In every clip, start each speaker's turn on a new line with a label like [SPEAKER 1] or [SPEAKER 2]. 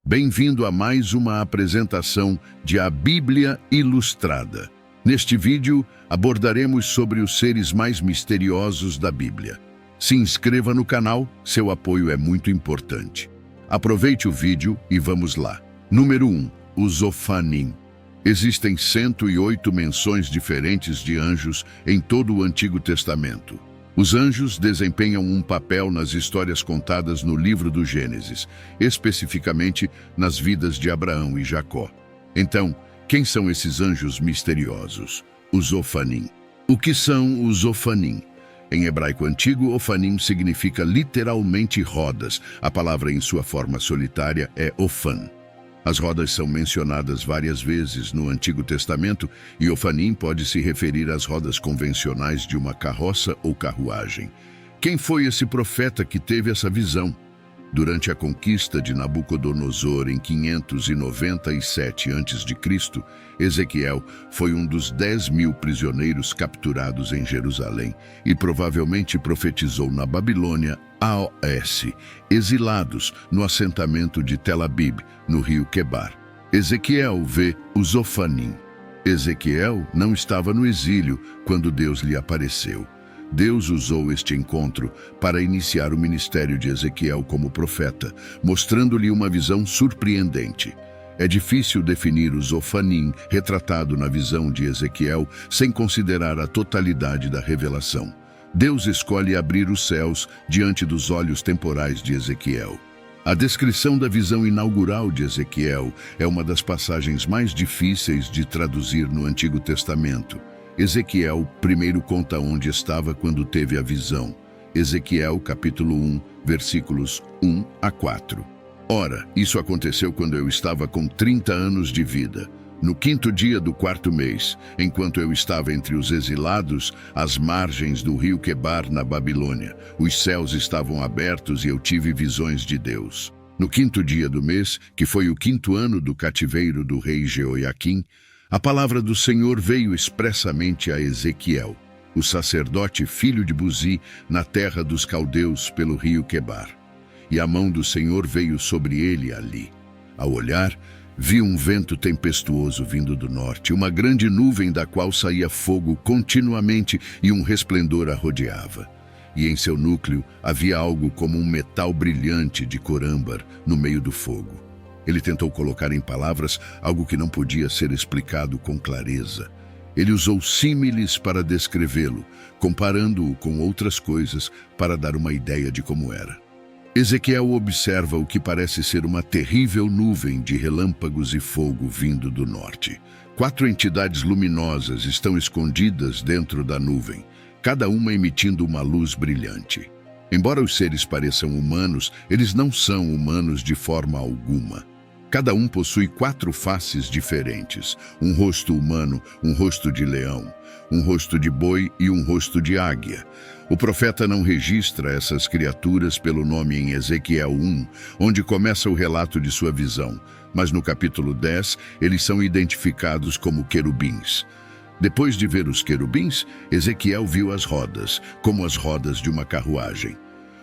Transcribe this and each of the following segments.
[SPEAKER 1] Bem-vindo a mais uma apresentação de A Bíblia Ilustrada. Neste vídeo, abordaremos sobre os seres mais misteriosos da Bíblia. Se inscreva no canal, seu apoio é muito importante. Aproveite o vídeo e vamos lá. Número 1. Os Ofanim. Existem 108 menções diferentes de anjos em todo o Antigo Testamento. Os anjos desempenham um papel nas histórias contadas no livro do Gênesis, especificamente nas vidas de Abraão e Jacó. Então, quem são esses anjos misteriosos? Os Ofanim. O que são os Ofanim? Em hebraico antigo, Ofanim significa literalmente rodas. A palavra em sua forma solitária é Ofan. As rodas são mencionadas várias vezes no Antigo Testamento e Ofanim pode se referir às rodas convencionais de uma carroça ou carruagem. Quem foi esse profeta que teve essa visão? Durante a conquista de Nabucodonosor em 597 a.C., Ezequiel foi um dos 10.000 prisioneiros capturados em Jerusalém e provavelmente profetizou na Babilônia AOS, exilados no assentamento de Tel Abib, no rio Quebar. Ezequiel vê os Ofanim. Ezequiel não estava no exílio quando Deus lhe apareceu. Deus usou este encontro para iniciar o ministério de Ezequiel como profeta, mostrando-lhe uma visão surpreendente. É difícil definir os Ofanim retratado na visão de Ezequiel sem considerar a totalidade da revelação. Deus escolhe abrir os céus diante dos olhos temporais de Ezequiel. A descrição da visão inaugural de Ezequiel é uma das passagens mais difíceis de traduzir no Antigo Testamento. Ezequiel primeiro conta onde estava quando teve a visão. Ezequiel capítulo 1, versículos 1 a 4. Ora, isso aconteceu quando eu estava com 30 anos de vida. No 5º dia do 4º mês, enquanto eu estava entre os exilados, às margens do rio Quebar, na Babilônia, os céus estavam abertos e eu tive visões de Deus. No 5º dia do mês, que foi o 5º ano do cativeiro do rei Jeoiaquim, a palavra do Senhor veio expressamente a Ezequiel, o sacerdote filho de Buzi, na terra dos caldeus pelo rio Quebar. E a mão do Senhor veio sobre ele ali. Ao olhar, vi um vento tempestuoso vindo do norte, uma grande nuvem da qual saía fogo continuamente e um resplendor a rodeava. E em seu núcleo havia algo como um metal brilhante de cor âmbar no meio do fogo. Ele tentou colocar em palavras algo que não podia ser explicado com clareza. Ele usou símiles para descrevê-lo, comparando-o com outras coisas para dar uma ideia de como era. Ezequiel observa o que parece ser uma terrível nuvem de relâmpagos e fogo vindo do norte. 4 entidades luminosas estão escondidas dentro da nuvem, cada uma emitindo uma luz brilhante. Embora os seres pareçam humanos, eles não são humanos de forma alguma. Cada um possui 4 faces diferentes, um rosto humano, um rosto de leão, um rosto de boi e um rosto de águia. O profeta não registra essas criaturas pelo nome em Ezequiel 1, onde começa o relato de sua visão, mas no capítulo 10 eles são identificados como querubins. Depois de ver os querubins, Ezequiel viu as rodas, como as rodas de uma carruagem.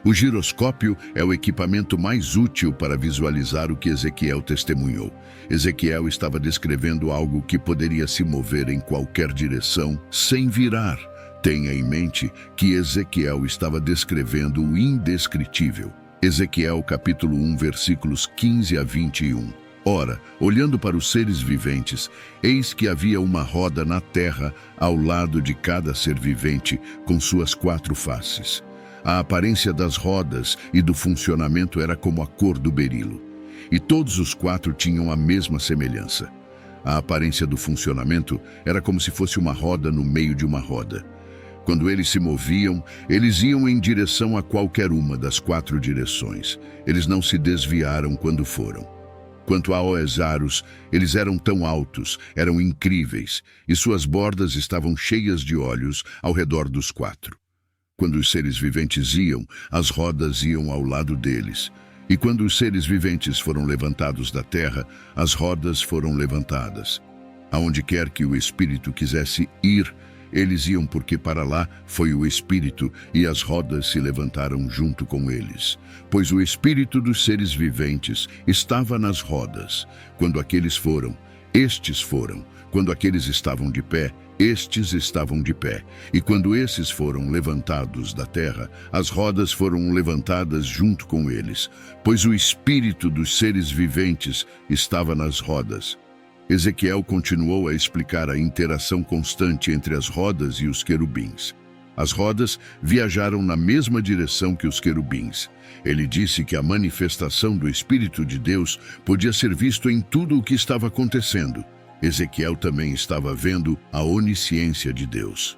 [SPEAKER 1] O giroscópio é o equipamento mais útil para visualizar o que Ezequiel testemunhou. Ezequiel estava descrevendo algo que poderia se mover em qualquer direção sem virar. Tenha em mente que Ezequiel estava descrevendo o indescritível. Ezequiel capítulo 1, versículos 15 a 21. Ora, olhando para os seres viventes, eis que havia uma roda na terra ao lado de cada ser vivente, com suas 4 faces. A aparência das rodas e do funcionamento era como a cor do berilo. E todos os 4 tinham a mesma semelhança. A aparência do funcionamento era como se fosse uma roda no meio de uma roda. Quando eles se moviam, eles iam em direção a qualquer uma das 4 direções. Eles não se desviaram quando foram. Quanto a Oesaros, eles eram tão altos, eram incríveis, e suas bordas estavam cheias de olhos ao redor dos 4. Quando os seres viventes iam, as rodas iam ao lado deles. E quando os seres viventes foram levantados da terra, as rodas foram levantadas. Aonde quer que o espírito quisesse ir, Eles iam porque para lá foi o Espírito, e as rodas se levantaram junto com eles. Pois o Espírito dos seres viventes estava nas rodas. Quando aqueles foram, estes foram. Quando aqueles estavam de pé, estes estavam de pé. E quando esses foram levantados da terra, as rodas foram levantadas junto com eles. Pois o Espírito dos seres viventes estava nas rodas. Ezequiel continuou a explicar a interação constante entre as rodas e os querubins. As rodas viajaram na mesma direção que os querubins. Ele disse que a manifestação do Espírito de Deus podia ser visto em tudo o que estava acontecendo. Ezequiel também estava vendo a onisciência de Deus.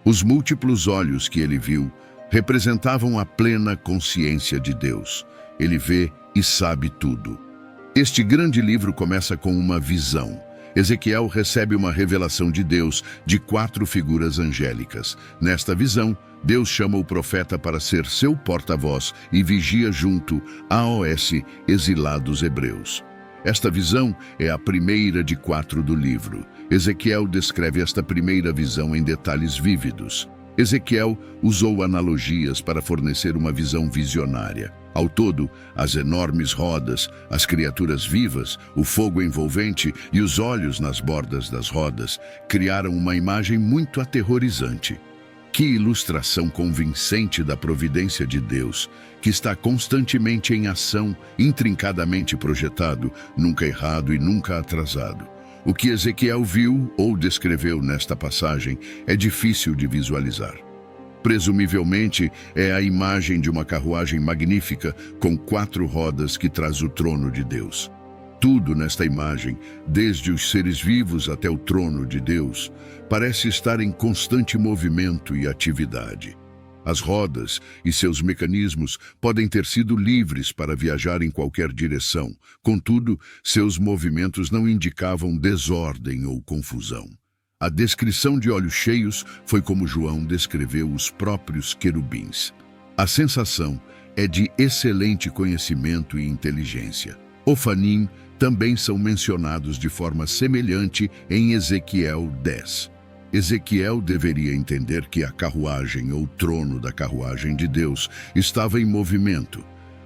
[SPEAKER 1] Os múltiplos olhos que ele viu representavam a plena consciência de Deus. Ele vê e sabe tudo. Este grande livro começa com uma visão. Ezequiel recebe uma revelação de Deus de 4 figuras angélicas. Nesta visão, Deus chama o profeta para ser seu porta-voz e vigia junto aos exilados hebreus. Esta visão é a primeira de 4 do livro. Ezequiel descreve esta primeira visão em detalhes vívidos. Ezequiel usou analogias para fornecer uma visão visionária. Ao todo, as enormes rodas, as criaturas vivas, o fogo envolvente e os olhos nas bordas das rodas criaram uma imagem muito aterrorizante. Que ilustração convincente da providência de Deus, que está constantemente em ação, intrincadamente projetado, nunca errado e nunca atrasado. O que Ezequiel viu ou descreveu nesta passagem é difícil de visualizar. Presumivelmente, é a imagem de uma carruagem magnífica com 4 rodas que traz o trono de Deus. Tudo nesta imagem, desde os seres vivos até o trono de Deus, parece estar em constante movimento e atividade. As rodas e seus mecanismos podem ter sido livres para viajar em qualquer direção, contudo, seus movimentos não indicavam desordem ou confusão. A descrição de olhos cheios foi como João descreveu os próprios querubins. A sensação é de excelente conhecimento e inteligência. Ofanim também são mencionados de forma semelhante em Ezequiel 10. Ezequiel deveria entender que a carruagem ou trono da carruagem de Deus estava em movimento.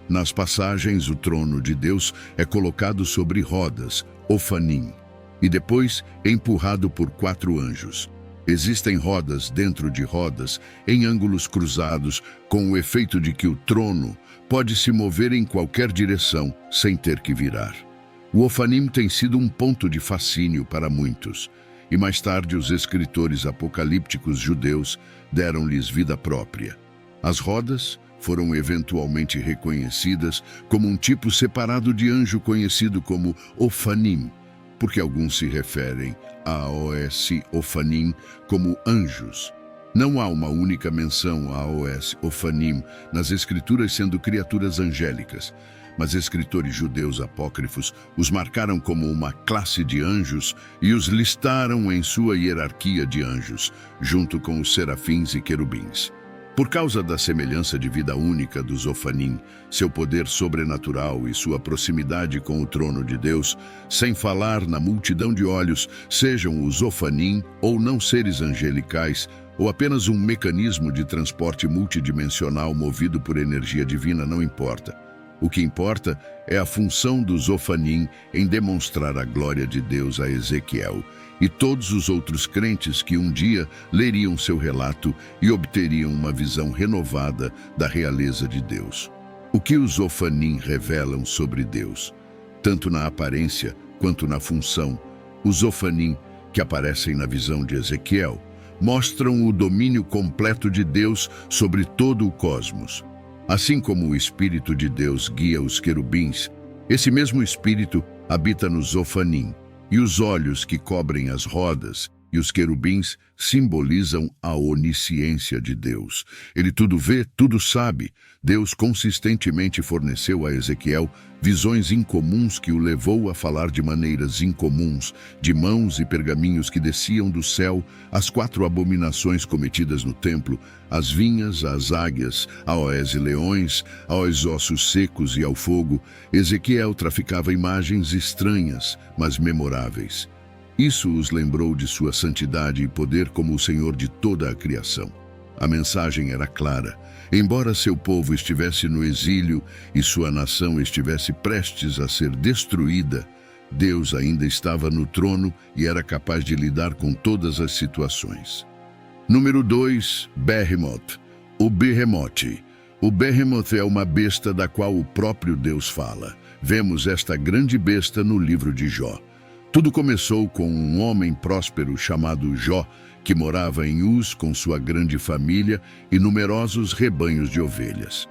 [SPEAKER 1] Nas passagens, o trono de Deus é colocado sobre rodas, ofanim, e depois empurrado por 4 anjos. Existem rodas dentro de rodas, em ângulos cruzados, com o efeito de que o trono pode se mover em qualquer direção sem ter que virar. O ofanim tem sido um ponto de fascínio para muitos, e mais tarde os escritores apocalípticos judeus deram-lhes vida própria. As rodas foram eventualmente reconhecidas como um tipo separado de anjo conhecido como ofanim, porque alguns se referem aos ofanim como anjos. Não há uma única menção aos ofanim nas escrituras sendo criaturas angélicas, mas escritores judeus apócrifos os marcaram como uma classe de anjos e os listaram em sua hierarquia de anjos, junto com os serafins e querubins. Por causa da semelhança de vida única dos ofanim, seu poder sobrenatural e sua proximidade com o trono de Deus, sem falar na multidão de olhos, sejam os ofanim ou não seres angelicais, ou apenas um mecanismo de transporte multidimensional movido por energia divina, não importa. O que importa é a função dos ofanim em demonstrar a glória de Deus a Ezequiel e todos os outros crentes que um dia leriam seu relato e obteriam uma visão renovada da realeza de Deus. O que os ofanim revelam sobre Deus? Tanto na aparência quanto na função, os ofanim, que aparecem na visão de Ezequiel, mostram o domínio completo de Deus sobre todo o cosmos. Assim como o Espírito de Deus guia os querubins, esse mesmo Espírito habita nos ofanim, e os olhos que cobrem as rodas e os querubins simbolizam a onisciência de Deus. Ele tudo vê, tudo sabe. Deus consistentemente forneceu a Ezequiel visões incomuns que o levou a falar de maneiras incomuns, de mãos e pergaminhos que desciam do céu, as 4 abominações cometidas no templo, as vinhas, as águias, aos leões, aos ossos secos e ao fogo. Ezequiel traficava imagens estranhas, mas memoráveis. Isso os lembrou de sua santidade e poder como o Senhor de toda a criação. A mensagem era clara. Embora seu povo estivesse no exílio e sua nação estivesse prestes a ser destruída, Deus ainda estava no trono e era capaz de lidar com todas as situações. Número 2, Behemoth, o Behemoth. O Behemoth é uma besta da qual o próprio Deus fala. Vemos esta grande besta no livro de Jó. Tudo começou com um homem próspero chamado Jó, que morava em Uz com sua grande família e numerosos rebanhos de ovelhas.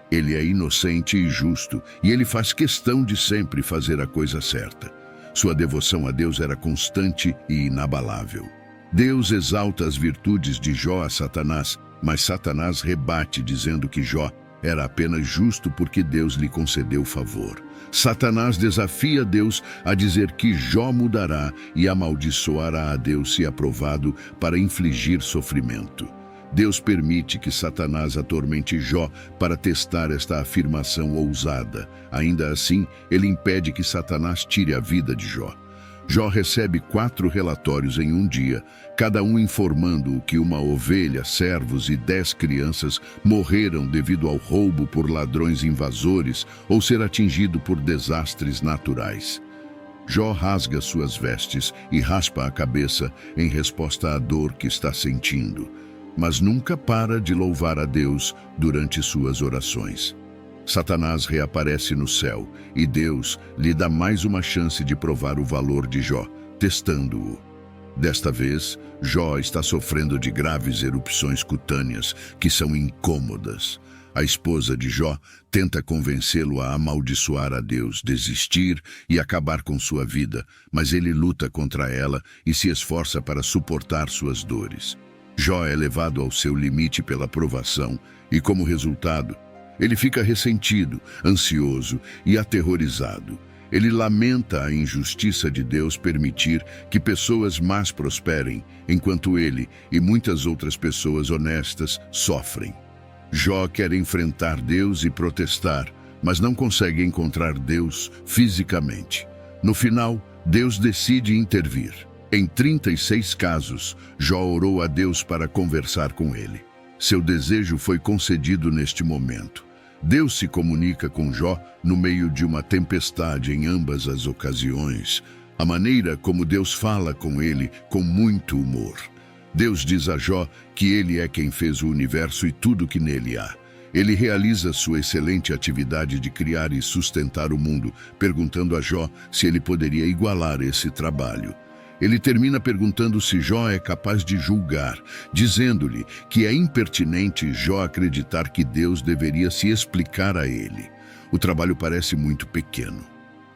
[SPEAKER 1] Ele é inocente e justo, e ele faz questão de sempre fazer a coisa certa. Sua devoção a Deus era constante e inabalável. Deus exalta as virtudes de Jó a Satanás, mas Satanás rebate dizendo que Jó era apenas justo porque Deus lhe concedeu favor. Satanás desafia Deus a dizer que Jó mudará e amaldiçoará a Deus se aprovado para infligir sofrimento. Deus permite que Satanás atormente Jó para testar esta afirmação ousada. Ainda assim, ele impede que Satanás tire a vida de Jó. Jó recebe 4 relatórios em um dia, cada um informando que uma ovelha, servos e 10 crianças morreram devido ao roubo por ladrões invasores ou ser atingido por desastres naturais. Jó rasga suas vestes e raspa a cabeça em resposta à dor que está sentindo, mas nunca para de louvar a Deus durante suas orações. Satanás reaparece no céu e Deus lhe dá mais uma chance de provar o valor de Jó, testando-o. Desta vez, Jó está sofrendo de graves erupções cutâneas que são incômodas. A esposa de Jó tenta convencê-lo a amaldiçoar a Deus, desistir e acabar com sua vida, mas ele luta contra ela e se esforça para suportar suas dores. Jó é levado ao seu limite pela provação e, como resultado, ele fica ressentido, ansioso e aterrorizado. Ele lamenta a injustiça de Deus permitir que pessoas más prosperem, enquanto ele e muitas outras pessoas honestas sofrem. Jó quer enfrentar Deus e protestar, mas não consegue encontrar Deus fisicamente. No final, Deus decide intervir. Em 36 casos, Jó orou a Deus para conversar com ele. Seu desejo foi concedido neste momento. Deus se comunica com Jó no meio de uma tempestade em ambas as ocasiões. A maneira como Deus fala com ele com muito humor. Deus diz a Jó que ele é quem fez o universo e tudo que nele há. Ele realiza sua excelente atividade de criar e sustentar o mundo, perguntando a Jó se ele poderia igualar esse trabalho. Ele termina perguntando se Jó é capaz de julgar, dizendo-lhe que é impertinente Jó acreditar que Deus deveria se explicar a ele. O trabalho parece muito pequeno.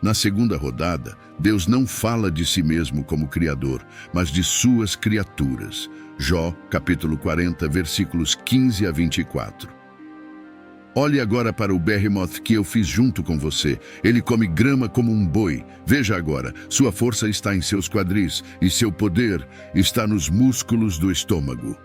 [SPEAKER 1] Na segunda rodada, Deus não fala de si mesmo como Criador, mas de suas criaturas. Jó, capítulo 40, versículos 15 a 24. Olhe agora para o Behemoth que eu fiz junto com você. Ele come grama como um boi. Veja agora, sua força está em seus quadris e seu poder está nos músculos do estômago.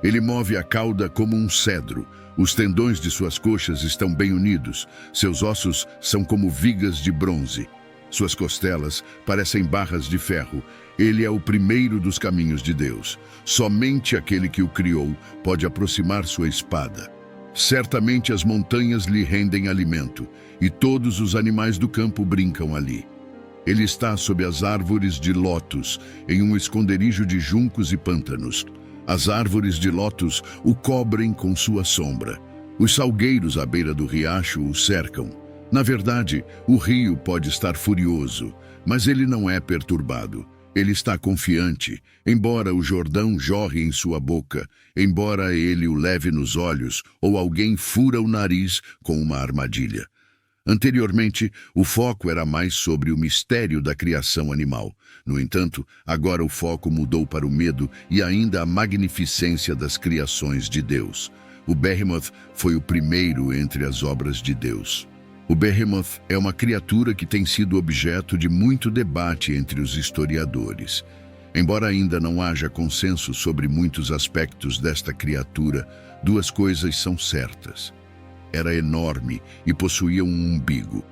[SPEAKER 1] Ele move a cauda como um cedro. Os tendões de suas coxas estão bem unidos. Seus ossos são como vigas de bronze. Suas costelas parecem barras de ferro. Ele é o primeiro dos caminhos de Deus. Somente aquele que o criou pode aproximar sua espada. Certamente as montanhas lhe rendem alimento, e todos os animais do campo brincam ali. Ele está sob as árvores de lótus, em um esconderijo de juncos e pântanos. As árvores de lótus o cobrem com sua sombra. Os salgueiros à beira do riacho o cercam. Na verdade, o rio pode estar furioso, mas ele não é perturbado. Ele está confiante, embora o Jordão jorre em sua boca, embora ele o leve nos olhos ou alguém fura o nariz com uma armadilha. Anteriormente, o foco era mais sobre o mistério da criação animal. No entanto, agora o foco mudou para o medo e ainda a magnificência das criações de Deus. O Behemoth foi o primeiro entre as obras de Deus. O Behemoth é uma criatura que tem sido objeto de muito debate entre os historiadores. Embora ainda não haja consenso sobre muitos aspectos desta criatura, duas coisas são certas. Era enorme e possuía um umbigo.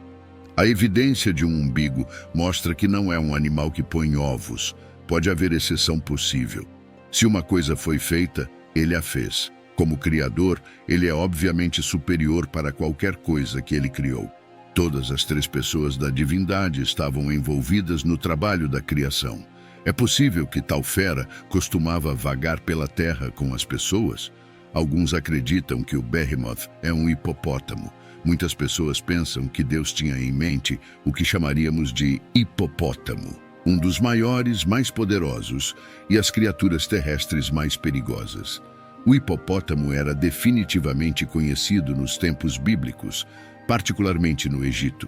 [SPEAKER 1] A evidência de um umbigo mostra que não é um animal que põe ovos. pode haver exceção possível. Se uma coisa foi feita, ele a fez. Como Criador, ele é obviamente superior para qualquer coisa que ele criou. Todas as três pessoas da divindade estavam envolvidas no trabalho da criação. É possível que tal fera costumava vagar pela terra com as pessoas? Alguns acreditam que o Behemoth é um hipopótamo. Muitas pessoas pensam que Deus tinha em mente o que chamaríamos de hipopótamo, um dos maiores, mais poderosos e as criaturas terrestres mais perigosas. O hipopótamo era definitivamente conhecido nos tempos bíblicos, particularmente no Egito.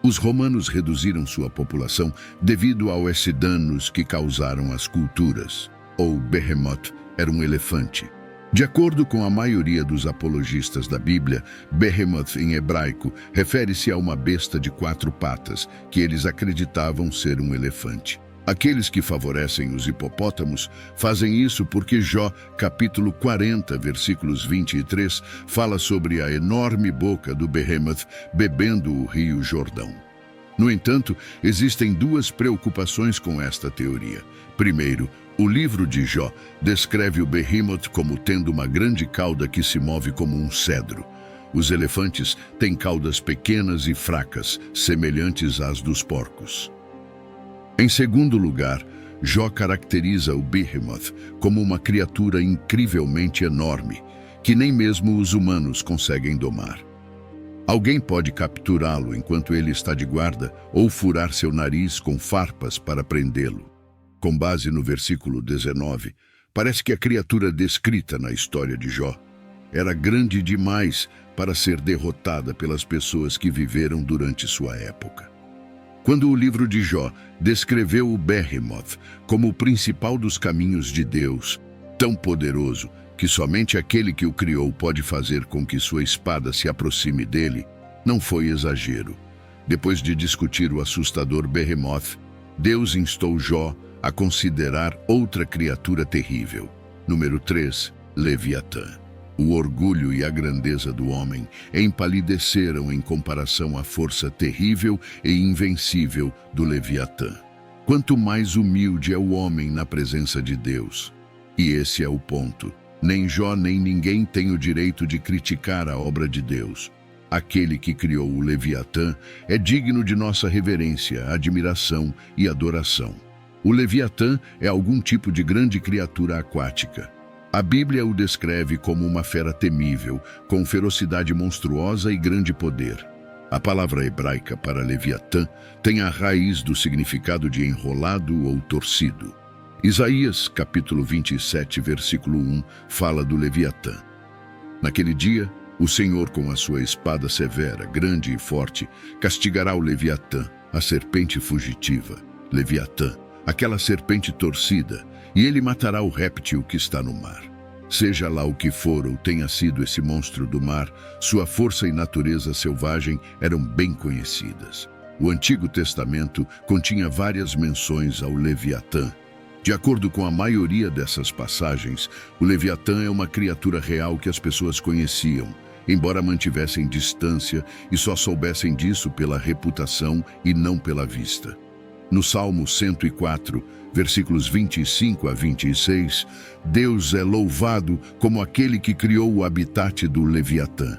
[SPEAKER 1] Os romanos reduziram sua população devido aos danos que causaram às culturas. O Behemoth era um elefante. De acordo com a maioria dos apologistas da Bíblia, Behemoth em hebraico refere-se a uma besta de 4 patas, que eles acreditavam ser um elefante. Aqueles que favorecem os hipopótamos fazem isso porque Jó, capítulo 40, versículos 23, fala sobre a enorme boca do Behemoth bebendo o rio Jordão. No entanto, existem duas preocupações com esta teoria. Primeiro, o livro de Jó descreve o Behemoth como tendo uma grande cauda que se move como um cedro. Os elefantes têm caudas pequenas e fracas, semelhantes às dos porcos. Em segundo lugar, Jó caracteriza o Behemoth como uma criatura incrivelmente enorme, que nem mesmo os humanos conseguem domar. Alguém pode capturá-lo enquanto ele está de guarda ou furar seu nariz com farpas para prendê-lo. Com base no versículo 19, parece que a criatura descrita na história de Jó era grande demais para ser derrotada pelas pessoas que viveram durante sua época. Quando o livro de Jó descreveu o Behemoth como o principal dos caminhos de Deus, tão poderoso que somente aquele que o criou pode fazer com que sua espada se aproxime dele, não foi exagero. Depois de discutir o assustador Behemoth, Deus instou Jó a considerar outra criatura terrível. Número 3, Leviatã. O orgulho e a grandeza do homem empalideceram em comparação à força terrível e invencível do Leviatã. Quanto mais humilde é o homem na presença de Deus. E esse é o ponto. Nem Jó nem ninguém tem o direito de criticar a obra de Deus. Aquele que criou o Leviatã é digno de nossa reverência, admiração e adoração. O Leviatã é algum tipo de grande criatura aquática. A Bíblia o descreve como uma fera temível, com ferocidade monstruosa e grande poder. A palavra hebraica para Leviatã tem a raiz do significado de enrolado ou torcido. Isaías, capítulo 27, versículo 1, fala do Leviatã. Naquele dia, o Senhor, com a sua espada severa, grande e forte, castigará o Leviatã, a serpente fugitiva. Leviatã, aquela serpente torcida, e ele matará o réptil que está no mar. Seja lá o que for ou tenha sido esse monstro do mar, sua força e natureza selvagem eram bem conhecidas. O Antigo Testamento continha várias menções ao Leviatã. De acordo com a maioria dessas passagens, o Leviatã é uma criatura real que as pessoas conheciam, embora mantivessem distância e só soubessem disso pela reputação e não pela vista. No Salmo 104, versículos 25 a 26, Deus é louvado como aquele que criou o habitat do Leviatã.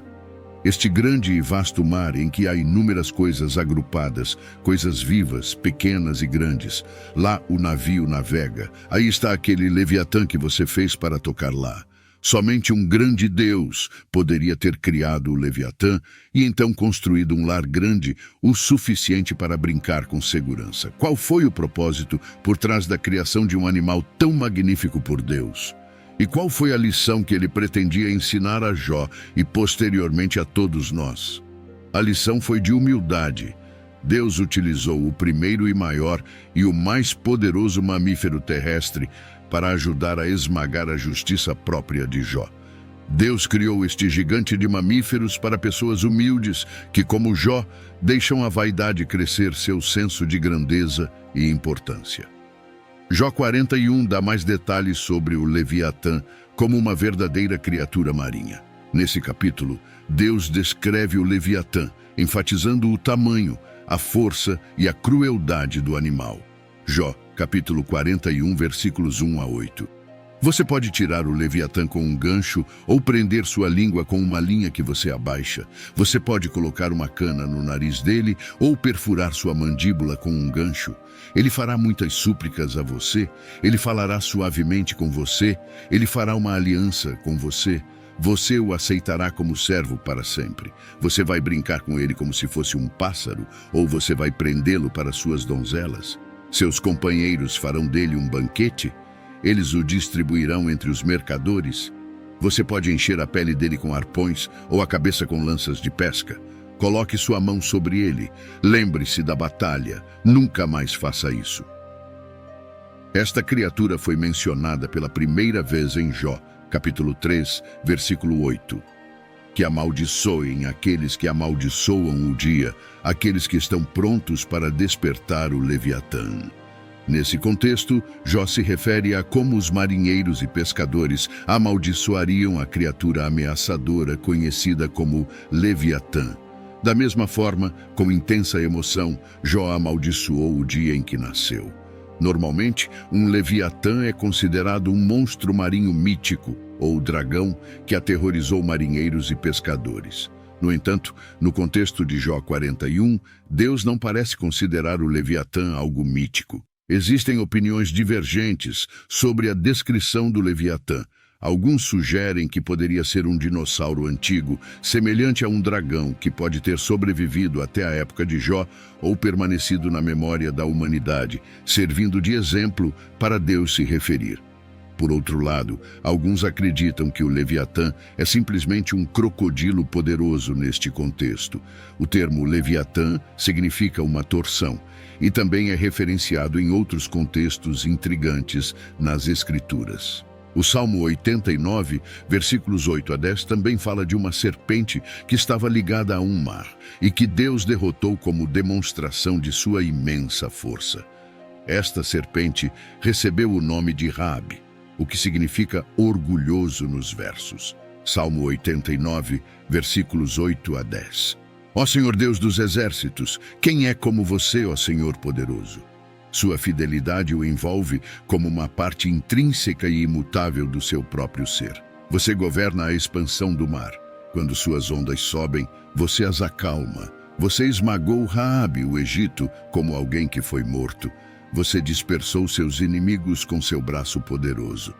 [SPEAKER 1] Este grande e vasto mar em que há inúmeras coisas agrupadas, coisas vivas, pequenas e grandes. Lá o navio navega. Aí está aquele Leviatã que você fez para tocar lá. Somente um grande Deus poderia ter criado o Leviatã e então construído um lar grande o suficiente para brincar com segurança. Qual foi o propósito por trás da criação de um animal tão magnífico por Deus? E qual foi a lição que ele pretendia ensinar a Jó e posteriormente a todos nós? A lição foi de humildade. Deus utilizou o primeiro e maior e o mais poderoso mamífero terrestre para ajudar a esmagar a justiça própria de Jó. Deus criou este gigante de mamíferos para pessoas humildes que, como Jó, deixam a vaidade crescer seu senso de grandeza e importância. Jó 41 dá mais detalhes sobre o Leviatã como uma verdadeira criatura marinha. Nesse capítulo, Deus descreve o Leviatã, enfatizando o tamanho, a força e a crueldade do animal. Jó, capítulo 41, versículos 1 a 8. Você pode tirar o Leviatã com um gancho ou prender sua língua com uma linha que você abaixa. Você pode colocar uma cana no nariz dele ou perfurar sua mandíbula com um gancho. Ele fará muitas súplicas a você, ele falará suavemente com você, ele fará uma aliança com você. Você o aceitará como servo para sempre. Você vai brincar com ele como se fosse um pássaro, ou você vai prendê-lo para suas donzelas. Seus companheiros farão dele um banquete. Eles o distribuirão entre os mercadores. Você pode encher a pele dele com arpões ou a cabeça com lanças de pesca. Coloque sua mão sobre ele. Lembre-se da batalha. Nunca mais faça isso. Esta criatura foi mencionada pela primeira vez em Jó, capítulo 3, versículo 8. Que amaldiçoem aqueles que amaldiçoam o dia, aqueles que estão prontos para despertar o Leviatã. Nesse contexto, Jó se refere a como os marinheiros e pescadores amaldiçoariam a criatura ameaçadora conhecida como Leviatã. Da mesma forma, com intensa emoção, Jó amaldiçoou o dia em que nasceu. Normalmente, um Leviatã é considerado um monstro marinho mítico, ou dragão, que aterrorizou marinheiros e pescadores. No entanto, no contexto de Jó 41, Deus não parece considerar o Leviatã algo mítico. Existem opiniões divergentes sobre a descrição do Leviatã. Alguns sugerem que poderia ser um dinossauro antigo, semelhante a um dragão, que pode ter sobrevivido até a época de Jó ou permanecido na memória da humanidade, servindo de exemplo para Deus se referir. Por outro lado, alguns acreditam que o Leviatã é simplesmente um crocodilo poderoso neste contexto. O termo Leviatã significa uma torção e também é referenciado em outros contextos intrigantes nas Escrituras. O Salmo 89, versículos 8 a 10, também fala de uma serpente que estava ligada a um mar e que Deus derrotou como demonstração de sua imensa força. Esta serpente recebeu o nome de Raabe, o que significa orgulhoso nos versos. Salmo 89, versículos 8 a 10. Ó Senhor Deus dos exércitos, quem é como você, ó Senhor poderoso? Sua fidelidade o envolve como uma parte intrínseca e imutável do seu próprio ser. Você governa a expansão do mar. Quando suas ondas sobem, você as acalma. Você esmagou Raabe, o Egito, como alguém que foi morto. Você dispersou seus inimigos com seu braço poderoso.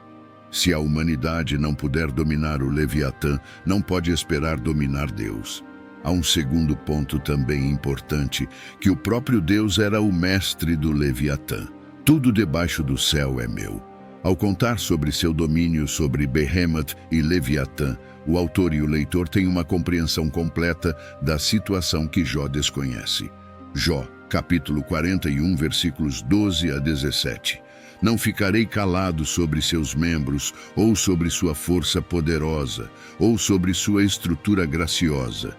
[SPEAKER 1] Se a humanidade não puder dominar o Leviatã, não pode esperar dominar Deus. Há um segundo ponto também importante, que o próprio Deus era o mestre do Leviatã. Tudo debaixo do céu é meu. Ao contar sobre seu domínio sobre Behemoth e Leviatã, o autor e o leitor têm uma compreensão completa da situação que Jó desconhece. Jó, capítulo 41, versículos 12 a 17. Não ficarei calado sobre seus membros, ou sobre sua força poderosa, ou sobre sua estrutura graciosa.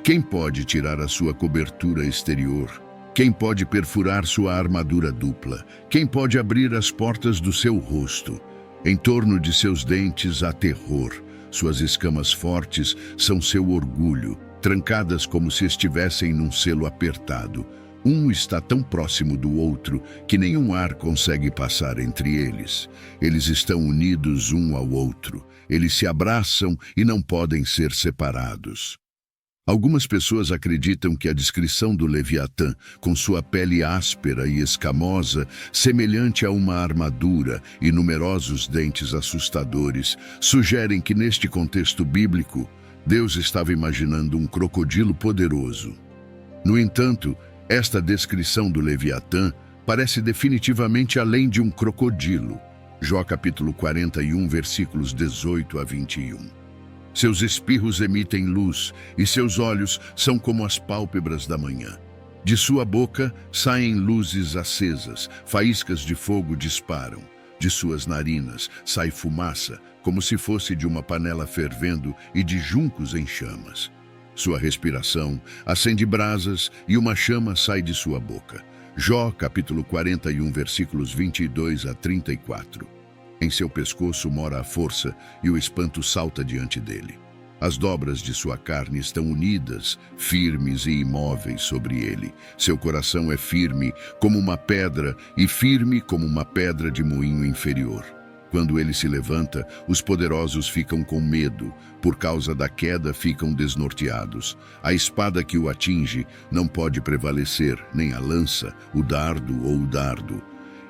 [SPEAKER 1] Quem pode tirar a sua cobertura exterior? Quem pode perfurar sua armadura dupla? Quem pode abrir as portas do seu rosto? Em torno de seus dentes há terror. Suas escamas fortes são seu orgulho, trancadas como se estivessem num selo apertado. Um está tão próximo do outro que nenhum ar consegue passar entre eles. Eles estão unidos um ao outro. Eles se abraçam e não podem ser separados. Algumas pessoas acreditam que a descrição do Leviatã, com sua pele áspera e escamosa, semelhante a uma armadura e numerosos dentes assustadores, sugerem que neste contexto bíblico, Deus estava imaginando um crocodilo poderoso. No entanto, esta descrição do Leviatã parece definitivamente além de um crocodilo. Jó capítulo 41, versículos 18 a 21. Seus espirros emitem luz, e seus olhos são como as pálpebras da manhã. De sua boca saem luzes acesas, faíscas de fogo disparam. De suas narinas sai fumaça, como se fosse de uma panela fervendo e de juncos em chamas. Sua respiração acende brasas e uma chama sai de sua boca. Jó, capítulo 41, versículos 22 a 34. Em seu pescoço mora a força e o espanto salta diante dele. As dobras de sua carne estão unidas, firmes e imóveis sobre ele. Seu coração é firme como uma pedra e firme como uma pedra de moinho inferior. Quando ele se levanta, os poderosos ficam com medo. Por causa da queda, ficam desnorteados. A espada que o atinge não pode prevalecer, nem a lança, o dardo ou o dardo.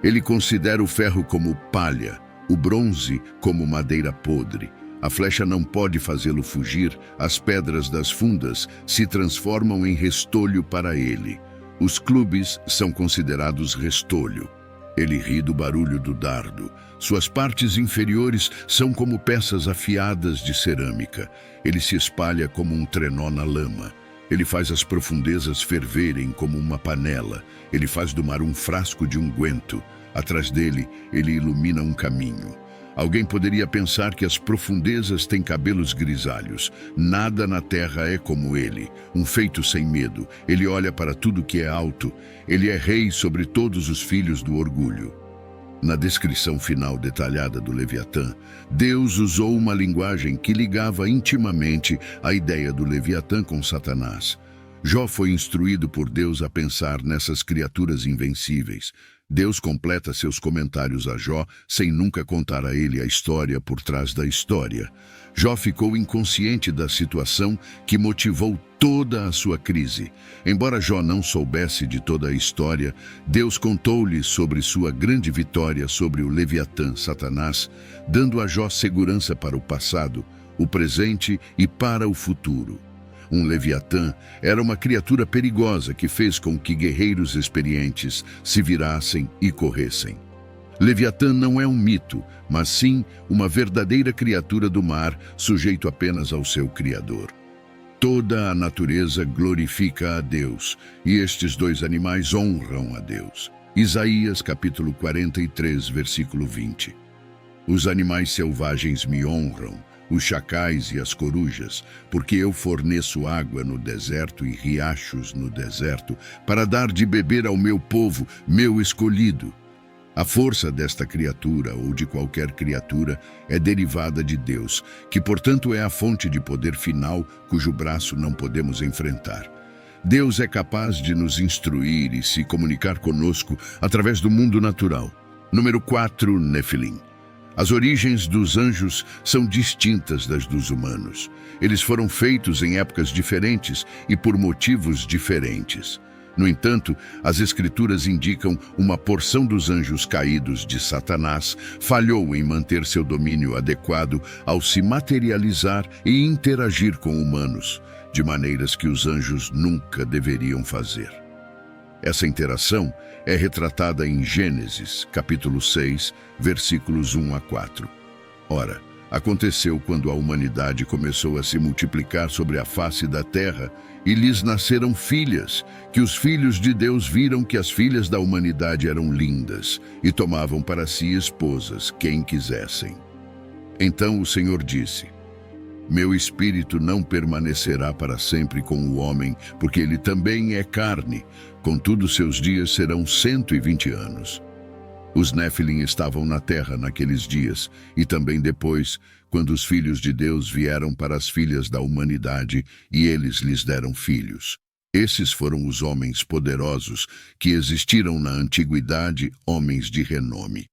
[SPEAKER 1] Ele considera o ferro como palha, o bronze como madeira podre. A flecha não pode fazê-lo fugir, as pedras das fundas se transformam em restolho para ele. Os clubes são considerados restolho. Ele ri do barulho do dardo. Suas partes inferiores são como peças afiadas de cerâmica. Ele se espalha como um trenó na lama. Ele faz as profundezas ferverem como uma panela. Ele faz do mar um frasco de unguento. Atrás dele, ele ilumina um caminho. Alguém poderia pensar que as profundezas têm cabelos grisalhos. Nada na terra é como ele, um feito sem medo. Ele olha para tudo que é alto. Ele é rei sobre todos os filhos do orgulho. Na descrição final detalhada do Leviatã, Deus usou uma linguagem que ligava intimamente a ideia do Leviatã com Satanás. Jó foi instruído por Deus a pensar nessas criaturas invencíveis. Deus completa seus comentários a Jó sem nunca contar a ele a história por trás da história. Jó ficou inconsciente da situação que motivou toda a sua crise. Embora Jó não soubesse de toda a história, Deus contou-lhe sobre sua grande vitória sobre o Leviatã, Satanás, dando a Jó segurança para o passado, o presente e para o futuro. Um Leviatã era uma criatura perigosa que fez com que guerreiros experientes se virassem e corressem. Leviatã não é um mito, mas sim uma verdadeira criatura do mar, sujeito apenas ao seu Criador. Toda a natureza glorifica a Deus, e estes dois animais honram a Deus. Isaías capítulo 43, versículo 20. Os animais selvagens me honram, os chacais e as corujas, porque eu forneço água no deserto e riachos no deserto, para dar de beber ao meu povo, meu escolhido. A força desta criatura, ou de qualquer criatura, é derivada de Deus, que portanto é a fonte de poder final, cujo braço não podemos enfrentar. Deus é capaz de nos instruir e se comunicar conosco através do mundo natural. Número 4, Nefilim. As origens dos anjos são distintas das dos humanos. Eles foram feitos em épocas diferentes e por motivos diferentes. No entanto, as Escrituras indicam uma porção dos anjos caídos de Satanás falhou em manter seu domínio adequado ao se materializar e interagir com humanos, de maneiras que os anjos nunca deveriam fazer. Essa interação é retratada em Gênesis, capítulo 6, versículos 1 a 4. Ora, aconteceu quando a humanidade começou a se multiplicar sobre a face da terra e lhes nasceram filhas, que os filhos de Deus viram que as filhas da humanidade eram lindas e tomavam para si esposas, quem quisessem. Então o Senhor disse: Meu espírito não permanecerá para sempre com o homem, porque ele também é carne, contudo seus dias serão 120 anos. Os Nefilim estavam na terra naqueles dias, e também depois, quando os filhos de Deus vieram para as filhas da humanidade, e eles lhes deram filhos. Esses foram os homens poderosos que existiram na antiguidade, homens de renome.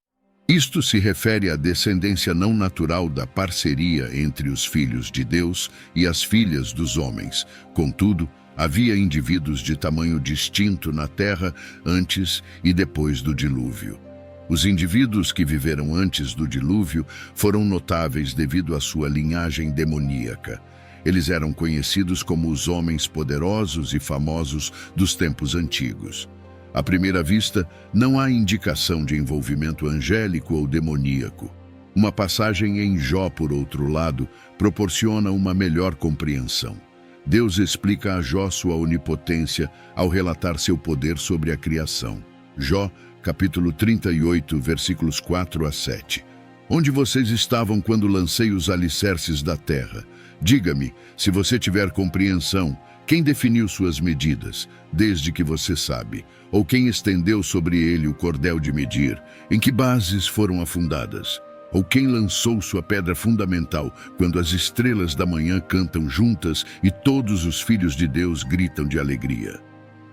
[SPEAKER 1] Isto se refere à descendência não natural da parceria entre os filhos de Deus e as filhas dos homens. Contudo, havia indivíduos de tamanho distinto na terra antes e depois do dilúvio. Os indivíduos que viveram antes do dilúvio foram notáveis devido à sua linhagem demoníaca. Eles eram conhecidos como os homens poderosos e famosos dos tempos antigos. À primeira vista, não há indicação de envolvimento angélico ou demoníaco. Uma passagem em Jó, por outro lado, proporciona uma melhor compreensão. Deus explica a Jó sua onipotência ao relatar seu poder sobre a criação. Jó, capítulo 38, versículos 4 a 7. Onde vocês estavam quando lancei os alicerces da terra? Diga-me, se você tiver compreensão, quem definiu suas medidas, desde que você sabe? Ou quem estendeu sobre ele o cordel de medir? Em que bases foram afundadas? Ou quem lançou sua pedra fundamental quando as estrelas da manhã cantam juntas e todos os filhos de Deus gritam de alegria?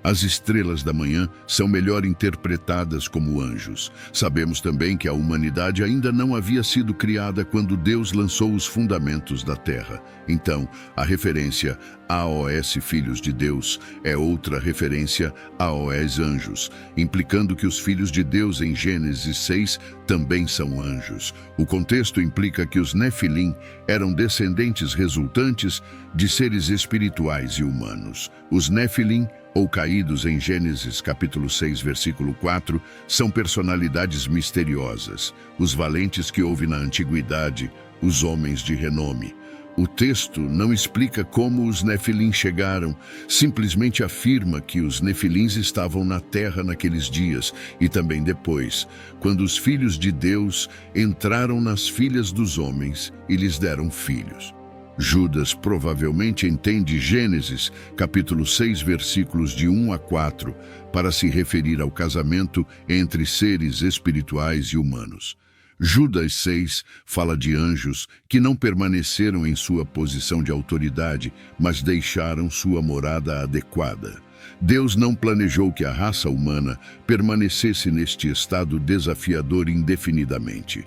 [SPEAKER 1] As estrelas da manhã são melhor interpretadas como anjos. Sabemos também que a humanidade ainda não havia sido criada quando Deus lançou os fundamentos da terra. Então, a referência AOS Filhos de Deus é outra referência AOS Anjos, implicando que os filhos de Deus em Gênesis 6 também são anjos. O contexto implica que os Nefilim eram descendentes resultantes de seres espirituais e humanos. Os Nefilim, ou caídos em Gênesis capítulo 6, versículo 4, são personalidades misteriosas, os valentes que houve na antiguidade, os homens de renome. O texto não explica como os Nefilim chegaram, simplesmente afirma que os Nefilins estavam na terra naqueles dias e também depois, quando os filhos de Deus entraram nas filhas dos homens e lhes deram filhos. Judas provavelmente entende Gênesis, capítulo 6, versículos de 1 a 4, para se referir ao casamento entre seres espirituais e humanos. Judas 6 fala de anjos que não permaneceram em sua posição de autoridade, mas deixaram sua morada adequada. Deus não planejou que a raça humana permanecesse neste estado desafiador indefinidamente.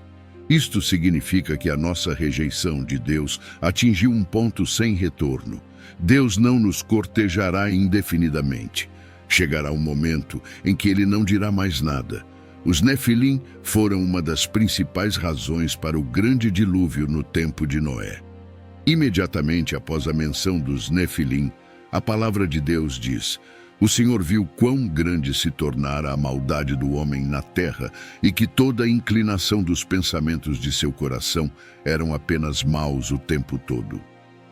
[SPEAKER 1] Isto significa que a nossa rejeição de Deus atingiu um ponto sem retorno. Deus não nos cortejará indefinidamente. Chegará um momento em que Ele não dirá mais nada. Os Nefilim foram uma das principais razões para o grande dilúvio no tempo de Noé. Imediatamente após a menção dos Nefilim, a palavra de Deus diz: "O Senhor viu quão grande se tornara a maldade do homem na terra e que toda a inclinação dos pensamentos de seu coração eram apenas maus o tempo todo."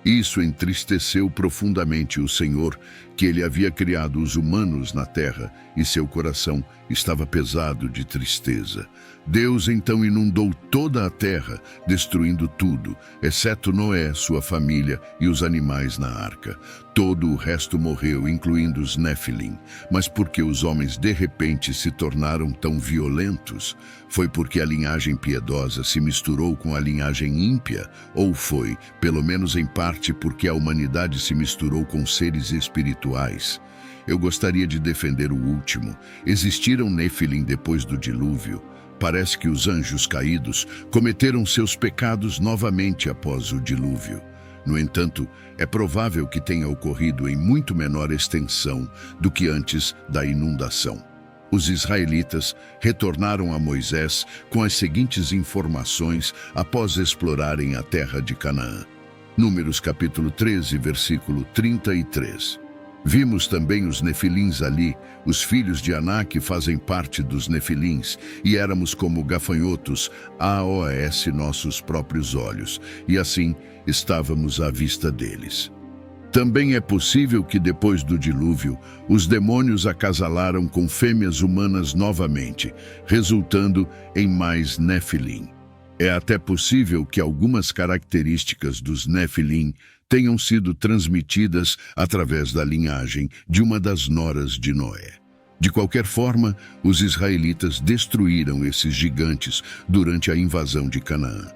[SPEAKER 1] Isso entristeceu profundamente o Senhor, que ele havia criado os humanos na terra, e seu coração estava pesado de tristeza. Deus então inundou toda a terra, destruindo tudo, exceto Noé, sua família e os animais na arca. Todo o resto morreu, incluindo os Nefilim. Mas por que os homens de repente se tornaram tão violentos? Foi porque a linhagem piedosa se misturou com a linhagem ímpia? Ou foi, pelo menos em parte, porque a humanidade se misturou com seres espirituais? Eu gostaria de defender o último. Existiram Nefilim depois do dilúvio. Parece que os anjos caídos cometeram seus pecados novamente após o dilúvio. No entanto, é provável que tenha ocorrido em muito menor extensão do que antes da inundação. Os israelitas retornaram a Moisés com as seguintes informações após explorarem a terra de Canaã. Números capítulo 13, versículo 33. Vimos também os Nefilins ali, os filhos de Anak fazem parte dos Nefilins, e éramos como gafanhotos, AOS nossos próprios olhos, e assim estávamos à vista deles. Também é possível que depois do dilúvio, os demônios acasalaram com fêmeas humanas novamente, resultando em mais Nefilim. É até possível que algumas características dos Nefilim tenham sido transmitidas através da linhagem de uma das noras de Noé. De qualquer forma, os israelitas destruíram esses gigantes durante a invasão de Canaã.